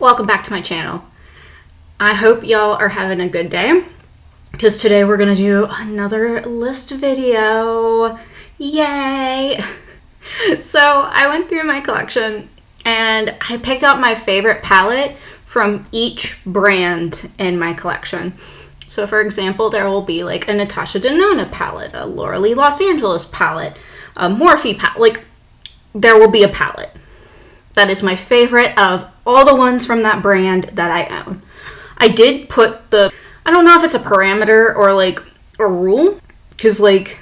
Welcome back to my channel. I hope y'all are having a good day because today we're gonna do another list video. Yay! So I went through my collection and I picked out my favorite palette from each brand in my collection. So for example, there will be like a Natasha Denona palette, a Laura Lee Los Angeles palette, a Morphe palette, like there will be a palette. That is my favorite of all the ones from that brand that I own. I did put I don't know if it's a parameter or like a rule, because like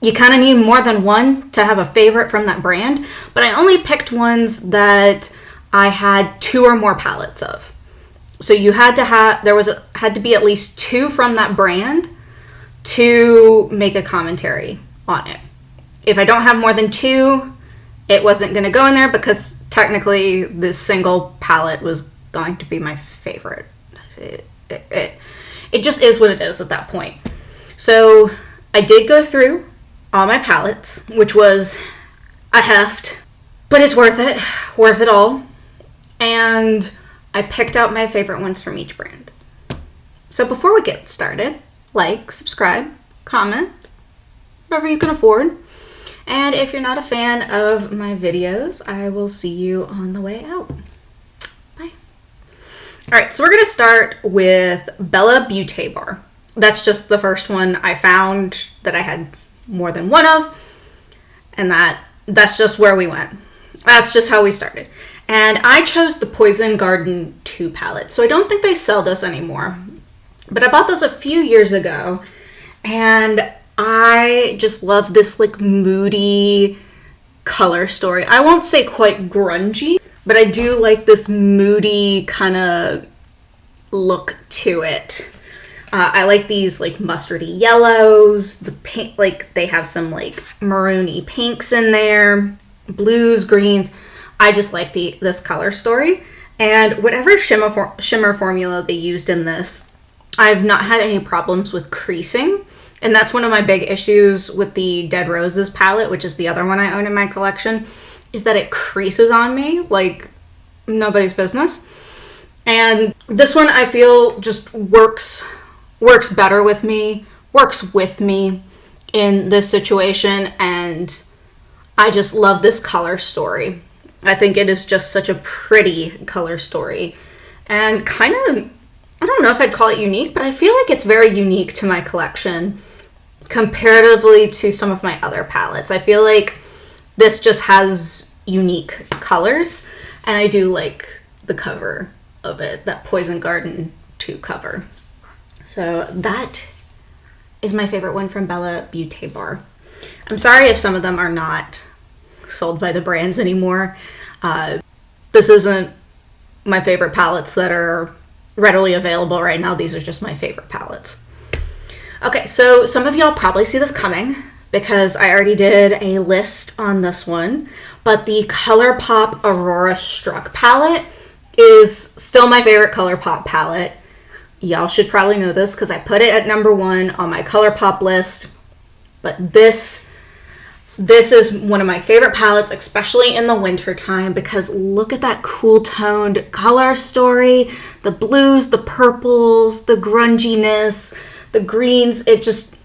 you kind of need more than one to have a favorite from that brand, but I only picked ones that I had 2 or more palettes of. So you had to have, had to be at least 2 from that brand to make a commentary on it. If I don't have more than 2, it wasn't going to go in there because technically this single palette was going to be my favorite. It just is what it is at that point. So I did go through all my palettes, which was a heft, but it's worth it all. And I picked out my favorite ones from each brand. So before we get started, like, subscribe, comment, whatever you can afford. And if you're not a fan of my videos, I will see you on the way out. Bye. All right, so we're gonna start with Bella Beaute bar. That's just the first one I found that I had more than one of, and that's just where we went. That's just how we started. And I chose the Poison Garden 2 palette. So I don't think they sell this anymore, but I bought this a few years ago, and I just love this like moody color story. I won't say quite grungy, but I do like this moody kind of look to it. I like these like mustardy yellows, the pink, like they have some like maroony pinks in there, blues, greens. I just like this color story, and whatever shimmer formula they used in this, I've not had any problems with creasing. And that's one of my big issues with the Dead Roses palette, which is the other one I own in my collection, is that it creases on me like nobody's business. And this one I feel just works better with me, works with me in this situation, and I just love this color story. I think it is just such a pretty color story and kind of, I don't know if I'd call it unique, but I feel like it's very unique to my collection comparatively to some of my other palettes. I feel like this just has unique colors, and I do like the cover of it, that Poison Garden 2 cover. So that is my favorite one from Bella Beaute bar. I'm sorry if some of them are not sold by the brands anymore. This isn't my favorite palettes that are readily available right now. These are just my favorite palettes. Okay, so some of y'all probably see this coming because I already did a list on this one, but the Colourpop Aurora Struck palette is still my favorite Colourpop palette. Y'all should probably know this because I put it at number 1 on my Colourpop list, but this is one of my favorite palettes, especially in the winter time, because look at that cool toned color story, the blues, the purples, the grunginess, the greens. It just,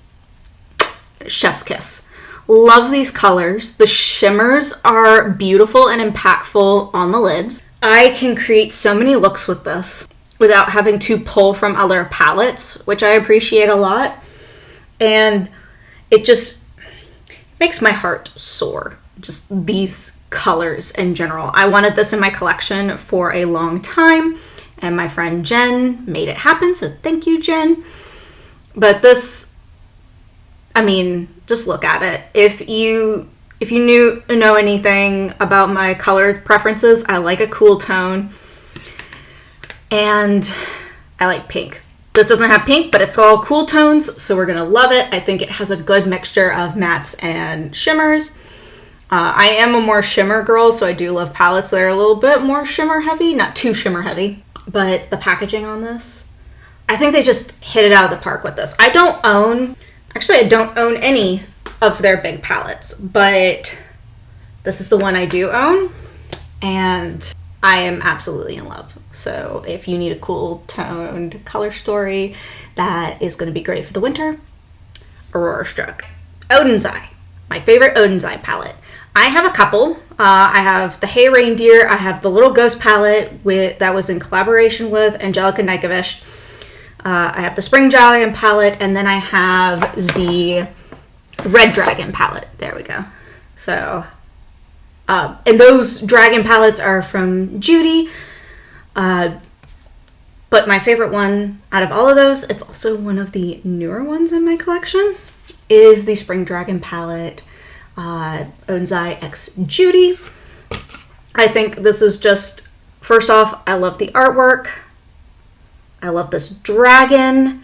chef's kiss. Love these colors. The shimmers are beautiful and impactful on the lids. I can create so many looks with this without having to pull from other palettes, which I appreciate a lot. And it just makes my heart soar, just these colors in general. I wanted this in my collection for a long time, and my friend Jen made it happen, so thank you, Jen. But this, I mean, just look at it. If you know anything about my color preferences, I like a cool tone, and I like pink. This doesn't have pink, but it's all cool tones, so we're gonna love it. I think it has a good mixture of mattes and shimmers. I am a more shimmer girl, so I do love palettes that are a little bit more shimmer heavy, not too shimmer heavy. But the packaging on this, I think they just hit it out of the park with this. I don't own any of their big palettes, but this is the one I do own, and I am absolutely in love. So if you need a cool toned color story that is going to be great for the winter, Aurora struck. Oden's Eye, my favorite Oden's Eye palette. I have a couple. I have the Hey Reindeer. I have the Little Ghost palette that was in collaboration with Angelica Nykovic. I have the Spring Dragon palette, and then I have the Red Dragon palette. There we go. So, and those dragon palettes are from Beaute. But my favorite one out of all of those, it's also one of the newer ones in my collection, is the Spring Dragon palette. Oden's Eye x Beaute. I think this is just, first off, I love the artwork. I love this dragon.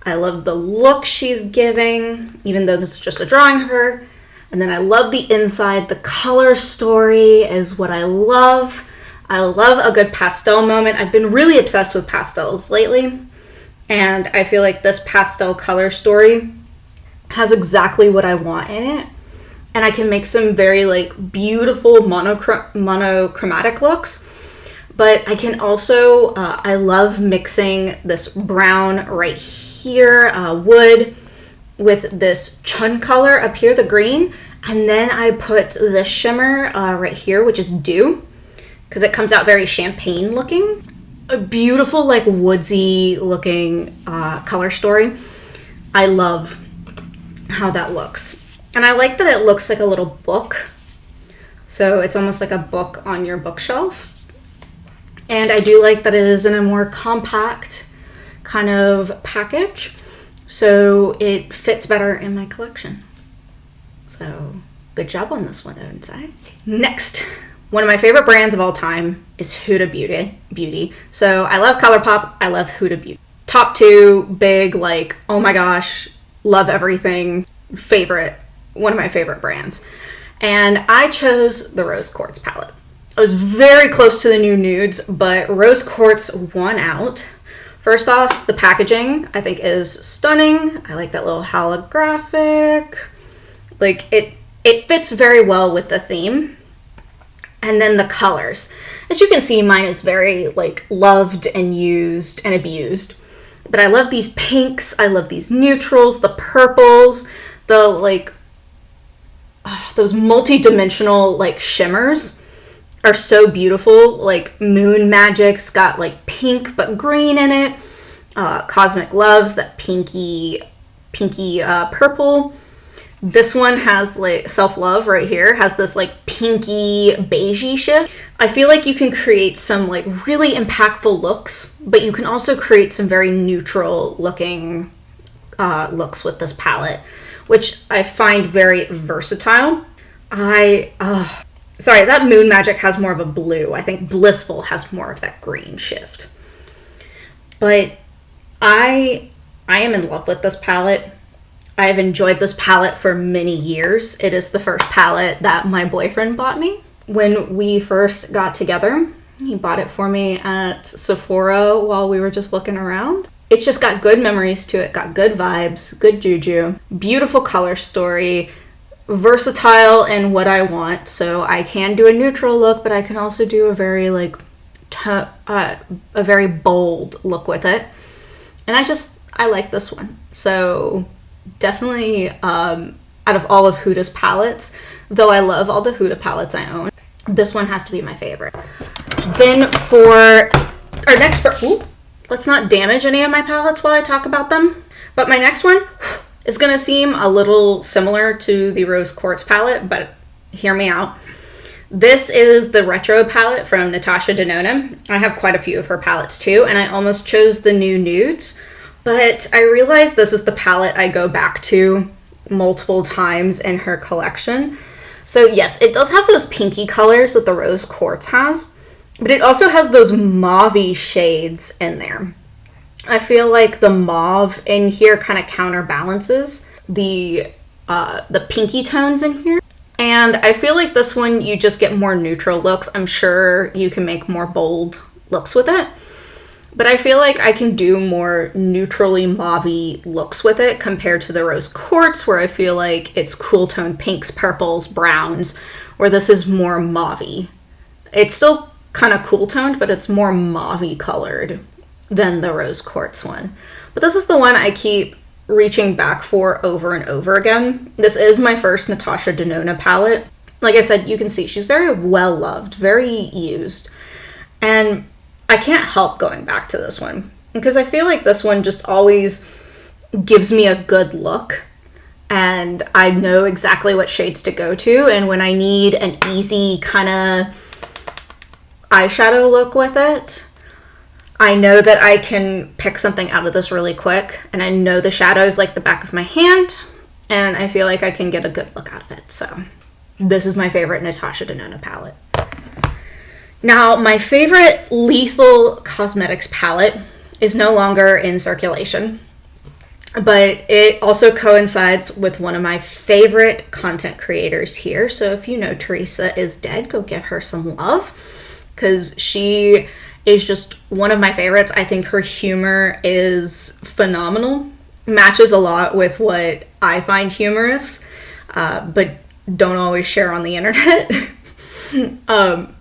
I love the look she's giving, even though this is just a drawing of her. And then I love the inside. The color story is what I love. I love a good pastel moment. I've been really obsessed with pastels lately. And I feel like this pastel color story has exactly what I want in it. And I can make some very like beautiful monochromatic looks. But I can also, I love mixing this brown right here, wood, with this chun color up here, the green. And then I put the shimmer right here, which is Dew, because it comes out very champagne looking. A beautiful like woodsy looking color story. I love how that looks. And I like that it looks like a little book. So it's almost like a book on your bookshelf. And I do like that it is in a more compact kind of package. So it fits better in my collection. So good job on this one, Oden's Eye. Next, one of my favorite brands of all time is Huda Beauty. So I love Colourpop. I love Huda Beauty. Top two, big, like, oh my gosh, love everything, favorite. One of my favorite brands. And I chose the Rose Quartz palette. I was very close to the new nudes, but Rose Quartz won out. First off, the packaging I think is stunning. I like that little holographic. Like it fits very well with the theme. And then the colors. As you can see, mine is very like loved and used and abused. But I love these pinks. I love these neutrals, the purples, the like those multi-dimensional like shimmers are so beautiful. Like Moon Magic's got like pink but green in it. Cosmic Love's that pinky purple. This one has like Self Love right here, has this like pinky beigey shift. I feel like you can create some like really impactful looks, but you can also create some very neutral looking looks with this palette, which I find very versatile. Sorry, that Moon Magic has more of a blue. I think Blissful has more of that green shift. But I am in love with this palette. I've enjoyed this palette for many years. It is the first palette that my boyfriend bought me. When we first got together, he bought it for me at Sephora while we were just looking around. It's just got good memories to it, got good vibes, good juju, beautiful color story, versatile in what I want. So I can do a neutral look, but I can also do a very like a very bold look with it. And I like this one. So definitely out of all of Huda's palettes, though I love all the Huda palettes I own, this one has to be my favorite. Then for our next, let's not damage any of my palettes while I talk about them. But my next one is going to seem a little similar to the Rose Quartz palette, but hear me out. This is the retro palette from Natasha Denona. I have quite a few of her palettes too, and I almost chose the new nudes, but I realized this is the palette I go back to multiple times in her collection. So yes, it does have those pinky colors that the Rose Quartz has, but it also has those mauve-y shades in there. I feel like the mauve in here kind of counterbalances the pinky tones in here. And I feel like this one, you just get more neutral looks. I'm sure you can make more bold looks with it. But I feel like I can do more neutrally mauve-y looks with it compared to the Rose Quartz, where I feel like it's cool tone pinks, purples, browns, where this is more mauve-y. It's still kind of cool toned, but it's more mauve-y colored than the Rose Quartz one. But this is the one I keep reaching back for over and over again. This is my first Natasha Denona palette. Like I said, you can see she's very well loved, very used. And I can't help going back to this one because I feel like this one just always gives me a good look. And I know exactly what shades to go to. And when I need an easy kind of eyeshadow look with it, I know that I can pick something out of this really quick. And I know the shadows like the back of my hand. And I feel like I can get a good look out of it. So this is my favorite Natasha Denona palette. Now, my favorite Lethal Cosmetics palette is no longer in circulation. But it also coincides with one of my favorite content creators here. So if you know Theresa is dead, go give her some love because she is just one of my favorites. I think her humor is phenomenal. Matches a lot with what I find humorous, but don't always share on the internet.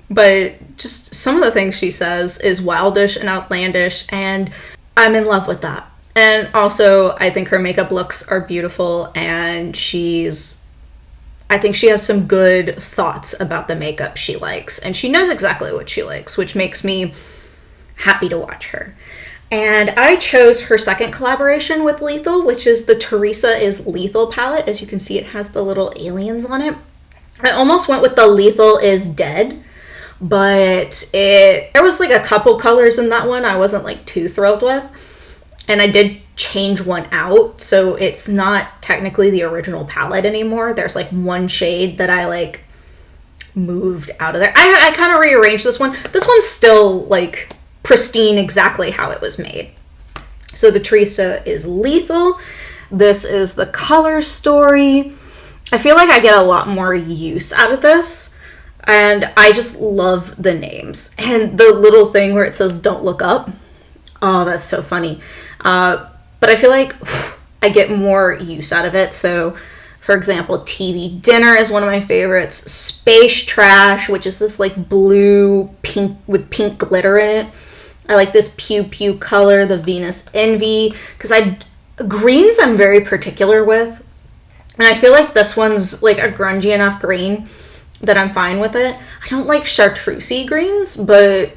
But just some of the things she says is wildish and outlandish, and I'm in love with that. And also, I think her makeup looks are beautiful, and I think she has some good thoughts about the makeup she likes, and she knows exactly what she likes, which makes me happy to watch her. And I chose her second collaboration with Lethal, which is the Theresa is Lethal palette. As you can see, it has the little aliens on it. I almost went with the Lethal is Dead, but there was like a couple colors in that one I wasn't like too thrilled with. And I did change one out, so it's not technically the original palette anymore. There's like one shade that I like moved out of there. I kind of rearranged this one. This one's still like pristine, exactly how it was made. So the Theresa is Lethal. This is the Color Story. I feel like I get a lot more use out of this, and I just love the names. And the little thing where it says don't look up. Oh, that's so funny. But I feel like I get more use out of it. So, for example, TV Dinner is one of my favorites. Space Trash, which is this like blue pink with pink glitter in it. I like this Pew Pew color, the Venus Envy, because greens I'm very particular with. And I feel like this one's like a grungy enough green that I'm fine with it. I don't like chartreusey greens, but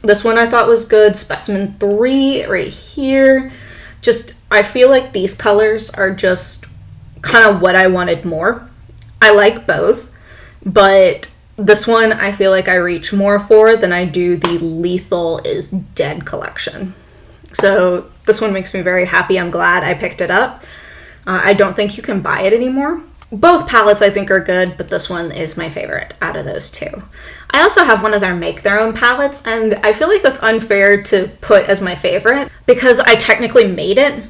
this one I thought was good. Specimen 3 right here. Just, I feel like these colors are just kind of what I wanted more. I like both, but this one I feel like I reach more for than I do the Lethal is Dead collection. So this one makes me very happy. I'm glad I picked it up. I don't think you can buy it anymore. Both palettes I think are good, but this one is my favorite out of those two. I also have one of their make their own palettes, and I feel like that's unfair to put as my favorite because I technically made it,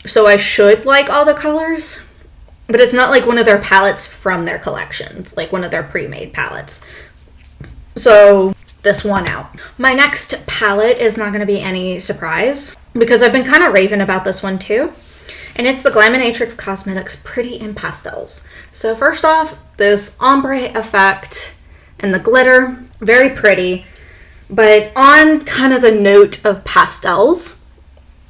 so I should like all the colors, but it's not like one of their palettes from their collections, like one of their pre-made palettes. So this one out. My next palette is not going to be any surprise because I've been kind of raving about this one too. And it's the Glaminatrix Cosmetics Pretty in Pastels. So first off, this ombre effect and the glitter, very pretty. But on kind of the note of pastels,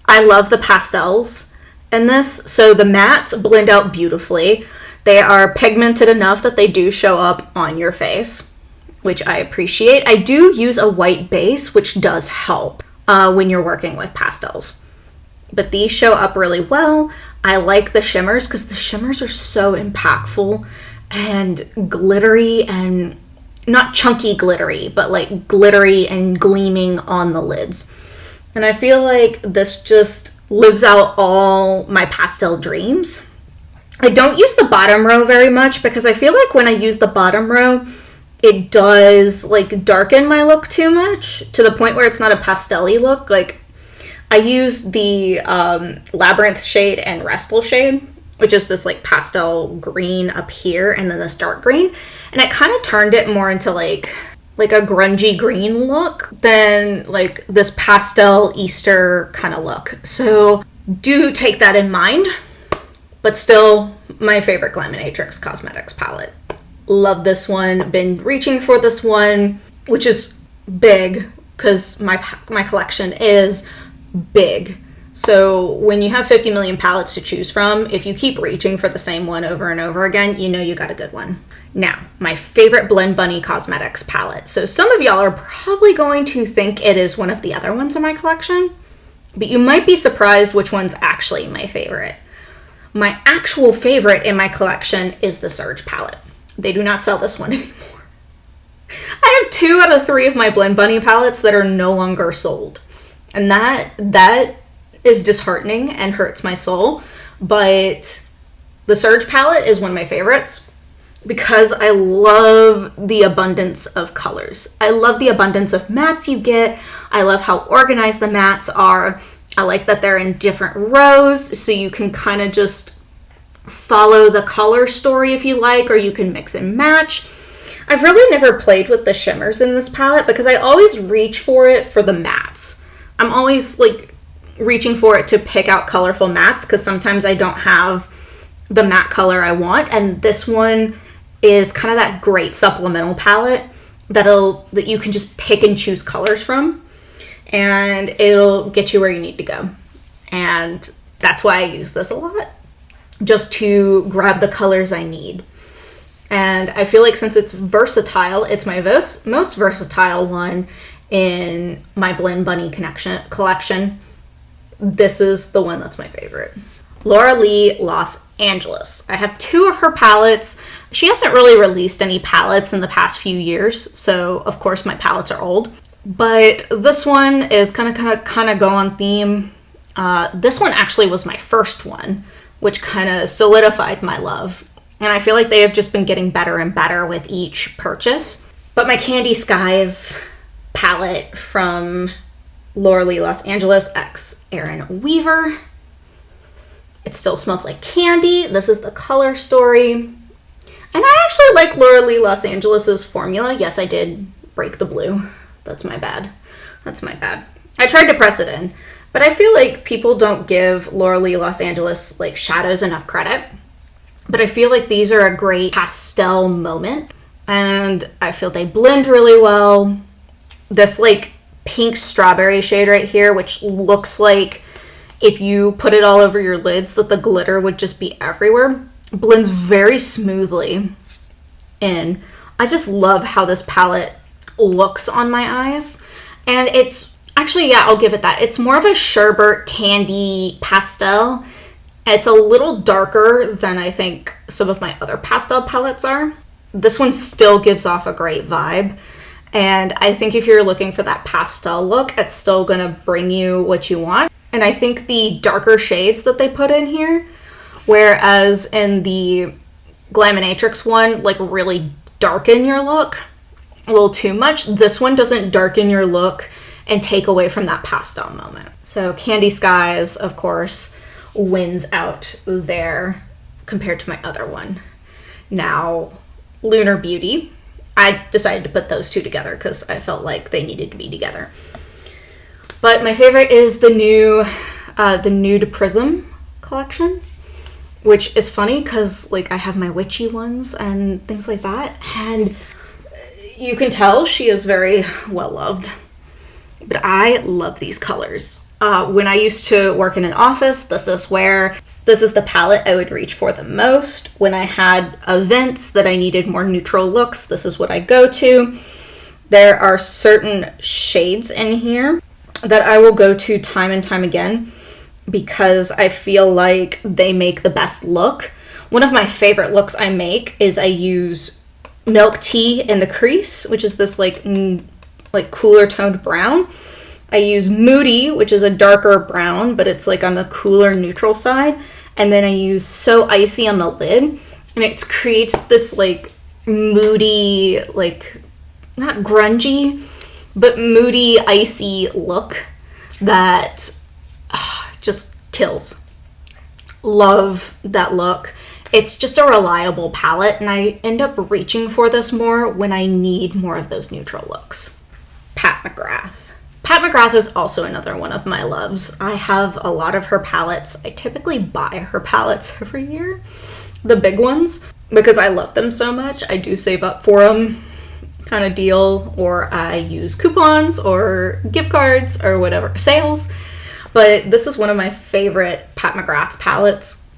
I love the pastels in this. So the mattes blend out beautifully. They are pigmented enough that they do show up on your face, which I appreciate. I do use a white base, which does help when you're working with pastels. But these show up really well. I like the shimmers because the shimmers are so impactful and glittery, and not chunky glittery, but like glittery and gleaming on the lids. And I feel like this just lives out all my pastel dreams. I don't use the bottom row very much because I feel like when I use the bottom row, it does like darken my look too much to the point where it's not a pastel-y look. Like, I use the Labyrinth shade and Restful shade, which is this like pastel green up here and then this dark green. And it kind of turned it more into like a grungy green look than like this pastel Easter kind of look. So do take that in mind, but still my favorite Glaminatrix Cosmetics palette. Love this one. Been reaching for this one, which is big, because my collection is big. So when you have 50 million palettes to choose from, if you keep reaching for the same one over and over again, you know you got a good one. Now, my favorite Blend Bunny Cosmetics palette. So some of y'all are probably going to think it is one of the other ones in my collection, but you might be surprised which one's actually my favorite. My actual favorite in my collection is the Surge palette. They do not sell this one anymore. I have 2 out of 3 of my Blend Bunny palettes that are no longer sold. And that is disheartening and hurts my soul. But the Surge palette is one of my favorites because I love the abundance of colors. I love the abundance of mattes you get. I love how organized the mattes are. I like that they're in different rows, so you can kind of just follow the color story if you like, or you can mix and match. I've really never played with the shimmers in this palette because I always reach for it for the mattes. I'm always like reaching for it to pick out colorful mattes because sometimes I don't have the matte color I want, and this one is kind of that great supplemental palette that you can just pick and choose colors from, and it'll get you where you need to go. And that's why I use this a lot, just to grab the colors I need. And I feel like since it's versatile, it's my most versatile one in my Blend Bunny collection. This is the one that's my favorite. Laura Lee Los Angeles. I have 2 of her palettes. She hasn't really released any palettes in the past few years, so of course my palettes are old. But this one is kind of go on theme. This one actually was my first one, which kind of solidified my love. And I feel like they have just been getting better and better with each purchase. But my Candy Skies palette from Laura Lee Los Angeles x Erin Weaver. It still smells like candy. This is the color story. And I actually like Laura Lee Los Angeles's formula. Yes, I did break the blue. That's my bad. I tried to press it in, but I feel like people don't give Laura Lee Los Angeles like shadows enough credit. But I feel like these are a great pastel moment, and I feel they blend really well. This like pink strawberry shade right here, which looks like if you put it all over your lids that the glitter would just be everywhere, blends very smoothly in. I just love how this palette looks on my eyes, and it's actually, yeah, I'll give it that. It's more of a sherbet candy pastel. It's a little darker than I think some of my other pastel palettes are. This one still gives off a great vibe, and I think if you're looking for that pastel look, it's still gonna bring you what you want. And I think the darker shades that they put in here, whereas in the Glaminatrix one, like really darken your look a little too much, this one doesn't darken your look and take away from that pastel moment. So Candy Skies, of course, wins out there compared to my other one. Now, Lunar Beauty, I decided to put those 2 together because I felt like they needed to be together. But my favorite is the Nude Prisim collection, which is funny because like I have my witchy ones and things like that, and you can tell she is very well loved. But I love these colors. When I used to work in an office, this is the palette I would reach for the most. When I had events that I needed more neutral looks, this is what I go to. There are certain shades in here that I will go to time and time again because I feel like they make the best look. One of my favorite looks I make is I use Milk Tea in the crease, which is this like cooler toned brown. I use Moody, which is a darker brown, but it's like on the cooler neutral side. And then I use So Icy on the lid. And it creates this like moody, like not grungy, but moody, icy look that just kills. Love that look. It's just a reliable palette, and I end up reaching for this more when I need more of those neutral looks. Pat McGrath. Pat McGrath is also another one of my loves. I have a lot of her palettes. I typically buy her palettes every year, the big ones, because I love them so much. I do save up for them kind of deal, or I use coupons or gift cards or whatever, sales. But this is one of my favorite Pat McGrath palettes.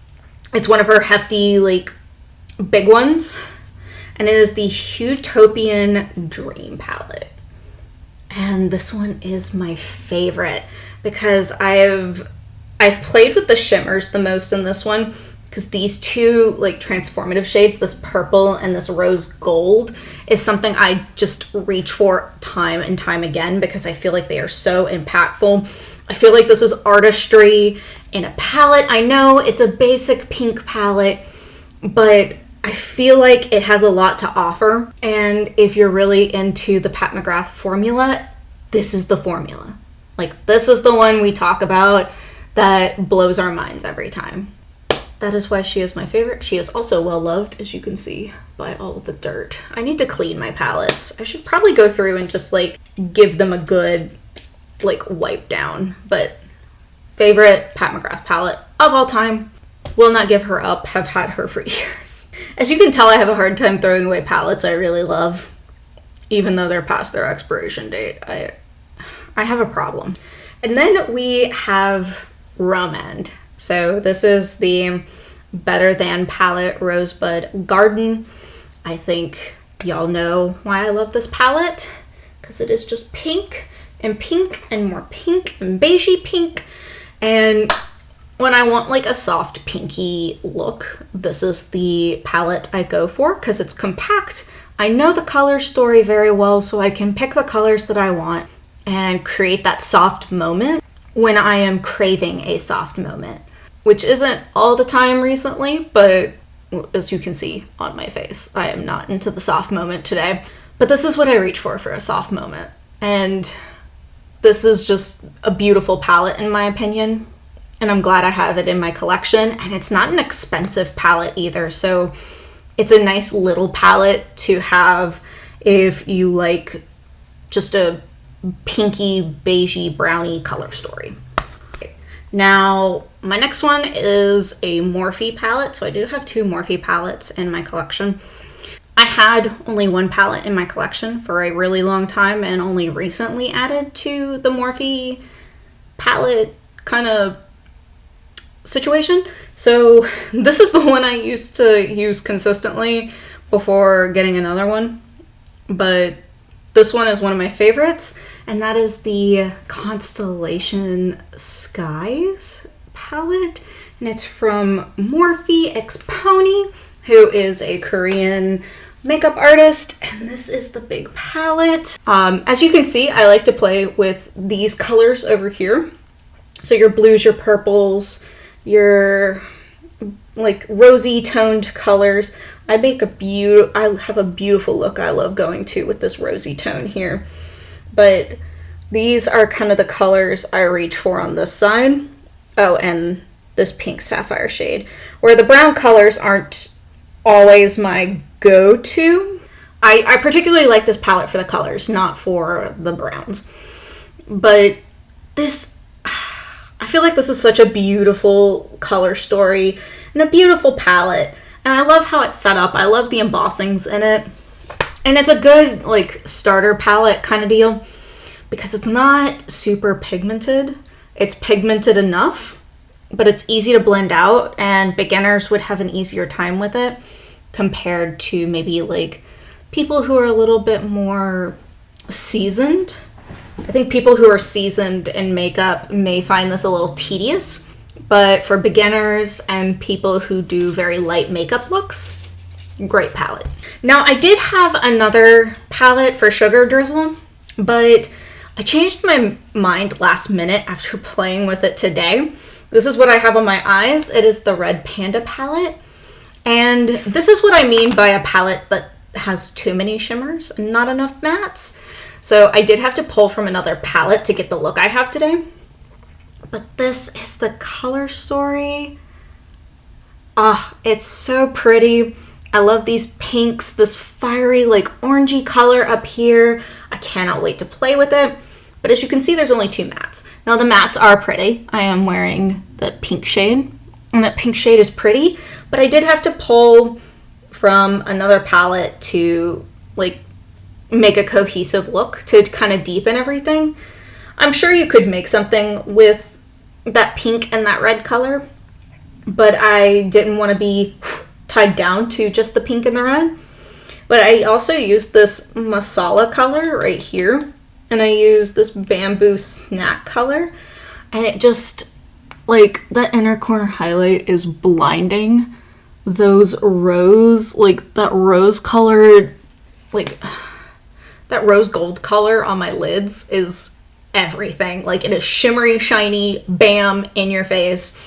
It's one of her hefty, like, big ones. And it is the Huetopian Dream palette. And this one is my favorite because I've played with the shimmers the most in this one, because these two, like, transformative shades, this purple and this rose gold, is something I just reach for time and time again because I feel like they are so impactful. I feel like this is artistry in a palette. I know it's a basic pink palette, but I feel like it has a lot to offer. And if you're really into the Pat McGrath formula, this is the formula. Like, this is the one we talk about that blows our minds every time. That is why she is my favorite. She is also well loved, as you can see by all of the dirt. I need to clean my palettes. I should probably go through and just, like, give them a good, like, wipe down. But favorite Pat McGrath palette of all time. Will not give her up. Have had her for years. As you can tell, I have a hard time throwing away palettes I really love, even though they're past their expiration date. I have a problem. And then we have Rom&nd. So this is the Better Than palette, Rosebud Garden. I think y'all know why I love this palette, because it is just pink and more pink and beigey pink. And when I want, like, a soft pinky look, this is the palette I go for because it's compact. I know the color story very well, so I can pick the colors that I want and create that soft moment when I am craving a soft moment, which isn't all the time recently, but as you can see on my face, I am not into the soft moment today. But this is what I reach for a soft moment. And this is just a beautiful palette in my opinion. And I'm glad I have it in my collection. And it's not an expensive palette either. So it's a nice little palette to have if you like just a pinky, beigey, browny color story. Now, my next one is a Morphe palette. So I do have two Morphe palettes in my collection. I had only one palette in my collection for a really long time and only recently added to the Morphe palette kind of situation. So this is the one I used to use consistently before getting another one. But this one is one of my favorites, and that is the Constellation Skies palette. And it's from Morphe X Pony, who is a Korean makeup artist, and this is the big palette. As you can see, I like to play with these colors over here. So your blues, your purples, your like rosy toned colors. I have a beautiful look I love going to with this rosy tone here. But these are kind of the colors I reach for on this side. Oh, and this pink sapphire shade, where the brown colors aren't always my go-to. I particularly like this palette for the colors, not for the browns. But this, I feel like this is such a beautiful color story and a beautiful palette. And I love how it's set up. I love the embossings in it. And it's a good, like, starter palette kind of deal because it's not super pigmented. It's pigmented enough, but it's easy to blend out, and beginners would have an easier time with it compared to maybe, like, people who are a little bit more seasoned. I think people who are seasoned in makeup may find this a little tedious. But for beginners and people who do very light makeup looks, great palette. Now, I did have another palette for Sugar Drizzle, but I changed my mind last minute after playing with it today. This is what I have on my eyes. It is the Red Panda palette. And this is what I mean by a palette that has too many shimmers and not enough mattes. So I did have to pull from another palette to get the look I have today. But this is the color story. Ah, it's so pretty. I love these pinks, this fiery, like, orangey color up here. I cannot wait to play with it. But as you can see, there's only two mattes. Now, the mattes are pretty. I am wearing the pink shade, and that pink shade is pretty. But I did have to pull from another palette to, like, make a cohesive look to kind of deepen everything. I'm sure you could make something with that pink and that red color, but I didn't want to be tied down to just the pink and the red. But I also used this masala color right here, and I used this bamboo snack color, and it just, like, that inner corner highlight is blinding. Those rose, like, that rose colored, like, that rose gold color on my lids is everything. Like, it is shimmery, shiny, bam, in your face.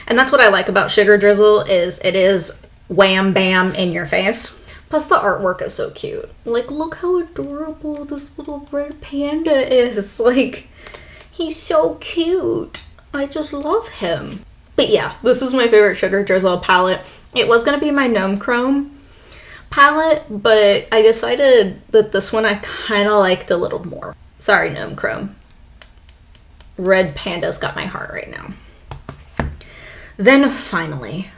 And that's what I like about Sugar Drizzle, is it is wham, bam, in your face. Plus the artwork is so cute. Like, look how adorable this little red panda is. Like, he's so cute. I just love him. But yeah, this is my favorite Sugar Drizzle palette. It was going to be my Gnome Chrome palette, but I decided that this one I kind of liked a little more. Sorry, Gnome Chrome. Red Panda's got my heart right now. Then finally,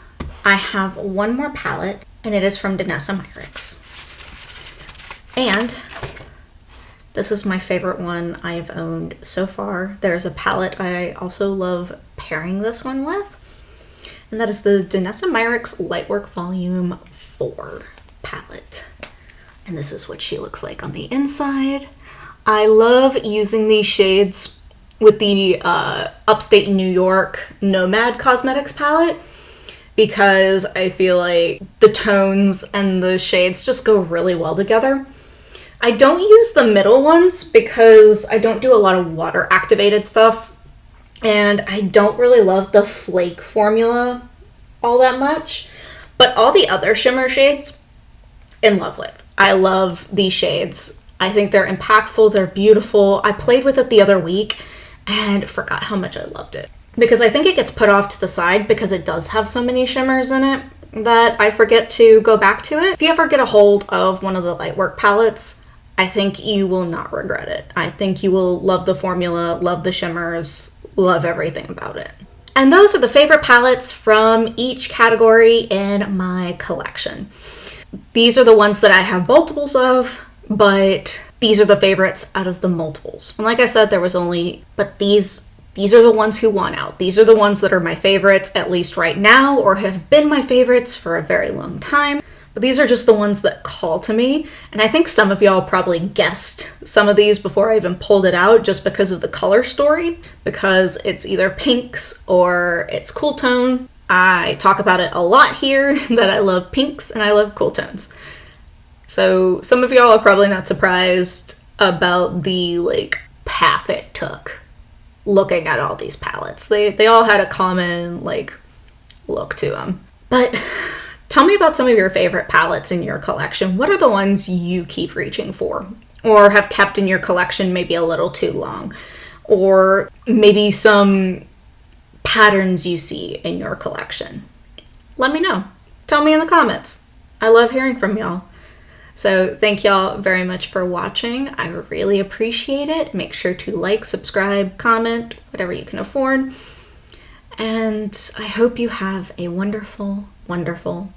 I have one more palette, and it is from Danessa Myricks. And this is my favorite one I've owned so far. There's a palette I also love pairing this one with, and that is the Danessa Myricks Lightwork Volume 4 palette. And this is what she looks like on the inside. I love using these shades with the Upstate New York Nomad Cosmetics palette, because I feel like the tones and the shades just go really well together. I don't use the middle ones because I don't do a lot of water activated stuff, and I don't really love the flake formula all that much, but all the other shimmer shades, in love with. I love these shades. I think they're impactful, they're beautiful. I played with it the other week and forgot how much I loved it, because I think it gets put off to the side because it does have so many shimmers in it that I forget to go back to it. If you ever get a hold of one of the Lightwork palettes, I think you will not regret it. I think you will love the formula, love the shimmers, love everything about it. And those are the favorite palettes from each category in my collection. These are the ones that I have multiples of, but these are the favorites out of the multiples. And like I said, there was only, but these are the ones who won out. These are the ones that are my favorites, at least right now, or have been my favorites for a very long time. But these are just the ones that call to me. And I think some of y'all probably guessed some of these before I even pulled it out, just because of the color story, because it's either pinks or it's cool tone. I talk about it a lot here that I love pinks and I love cool tones. So some of y'all are probably not surprised about the like path it took looking at all these palettes. They all had a common like look to them. But tell me about some of your favorite palettes in your collection. What are the ones you keep reaching for, or have kept in your collection maybe a little too long, or maybe some patterns you see in your collection? Let me know. Tell me in the comments. I love hearing from y'all. So thank y'all very much for watching. I really appreciate it. Make sure to like, subscribe, comment, whatever you can afford. And I hope you have a wonderful, wonderful